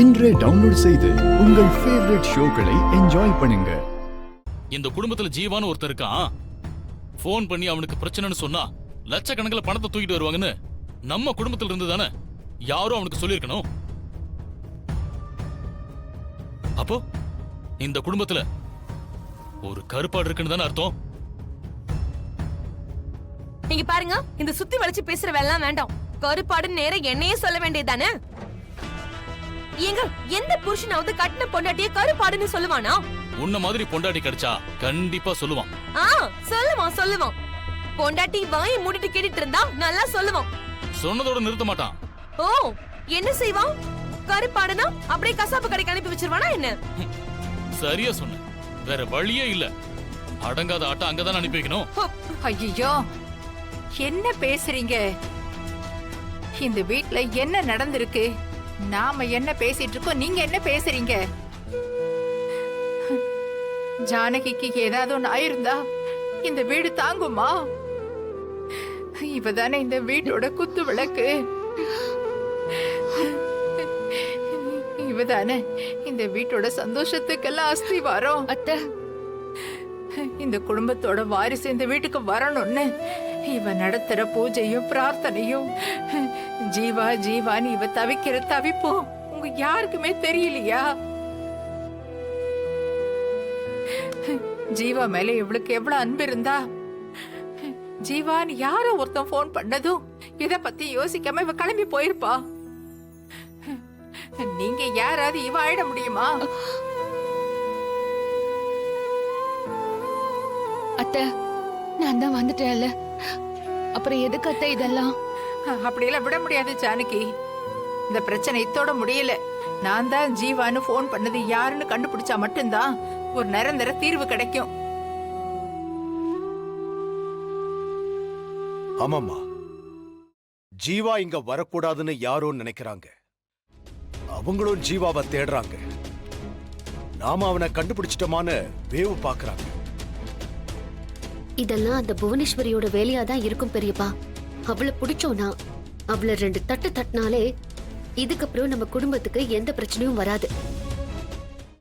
இன்றே டவுன்லோட் செய்து உங்கள் ஃபேவரட் ஷோக்களை என்ஜாய் பண்ணுங்க. இந்த குடும்பத்துல ஜீவான்னு ஒருத்தர் இருக்கான். போன் பண்ணி அவனுக்கு பிரச்சனைன்னு சொன்னா லட்சக்கணக்கில் பணத்தை தூக்கிட்டு வருவாங்கன்னு நம்ம குடும்பத்துல இருந்து தானே யாரும் அவனுக்கு சொல்லியிருக்கணும். அப்போ இந்த குடும்பத்துல ஒரு கருப்பாடு இருக்குன்னு தானே அர்த்தம். நீங்க பாருங்க, இந்த சுத்தி வளைச்சு பேசுற வேலை வேண்டாம். கருப்பாடு நேர என்னையே சொல்ல வேண்டியதானே. ஏங்க, எந்த புருஷனாவது கட்டின பொண்டாட்டிய கருப்பாடுன்னு சொல்லுவானா? உன்ன மாதிரி பொண்டாட்டி கிடைச்சா கண்டிப்பா சொல்லுவான். சொல்லுவான். பொண்டாட்டி வாயை மூடிட்டு கேட்டுட்டு இருந்தா நல்லா சொல்லுவான். சொன்னதோட நிறுத்த மாட்டான். ஓ, என்ன செய்வான்? கருப்பாடுனா அப்படியே கசாப்பு கடைக்கு அனுப்பி வச்சிருவானா என்ன? சரியா சொன்ன. வேற வழியே இல்ல. அடங்காத ஆட்ட அங்கதான் அனுப்பி வைக்கணும். ஐயோ, என்ன பேசுறீங்க? இந்த வீட்ல என்ன நடந்திருக்கு? நாம என்ன பேசிட்டு இருக்கோம், நீங்க என்ன பேசுறீங்க? ஜானகிக்கு ஏதாவது ஒண்ணு ஆயிருந்தா இந்த வீடு தாங்குமா? இவதானே இந்த வீட்டோட குத்து விளக்கு. இவதானே இந்த வீட்டோட சந்தோஷத்துக்கெல்லாம் அஸ்திவாரம். அத்தை, இந்த குடும்பத்தோட வாரிசு இந்த வீட்டுக்கு வரணும்னு இவ நடத்துற பூஜையும் பிரார்த்தனையும் ஜீவா ஜீவான்னு இவ தவிக்கிற தவிப்போம் உங்க யாருக்குமே தெரியலையா? ஜீவா மேல இவளுக்கு எவ்வளவு அன்பு இருந்தா, ஜீவான்னு யாரோ ஒருத்தன் போன் பண்ணதும் இத பத்தி யோசிக்காம இவ கிளம்பி போயிருப்பா. நீங்க யாராவது இவ ஆயிட முடியுமா? அத்தை, நான் தான் வந்துட்டேன்ல, அப்புறம் எதுக்கு அத்தை இதெல்லாம்? அப்படியெல்லாம் விட முடியாது ஜானகி. இந்த பிரச்சனை இத்தோட முடியல. நான் தான் ஜீவான்னு போன் பண்ணது யாருன்னு கண்டுபிடிச்சா மட்டும்தான் ஒரு நிரந்தர தீர்வு கிடைக்கும். ஆமாமா, ஜீவா இங்க வரக்கூடாதுன்னு யாரோ நினைக்கிறாங்க. அவங்களும் ஜீவாவை தேடுறாங்க. நாம அவனை கண்டுபிடிச்சிட்டோமான்னு வேவு பாக்குறாங்க. இதெல்லாம் அந்த புவனேஸ்வரியோட வேலையா தான் இருக்கும் பெரியப்பா. அவளை பிடிச்சோனா அவளை 2 தட்டு தட்டினாலே இதுக்கப்புறம் நம்ம குடும்பத்துக்கு எந்த பிரச்சனையும் வராது.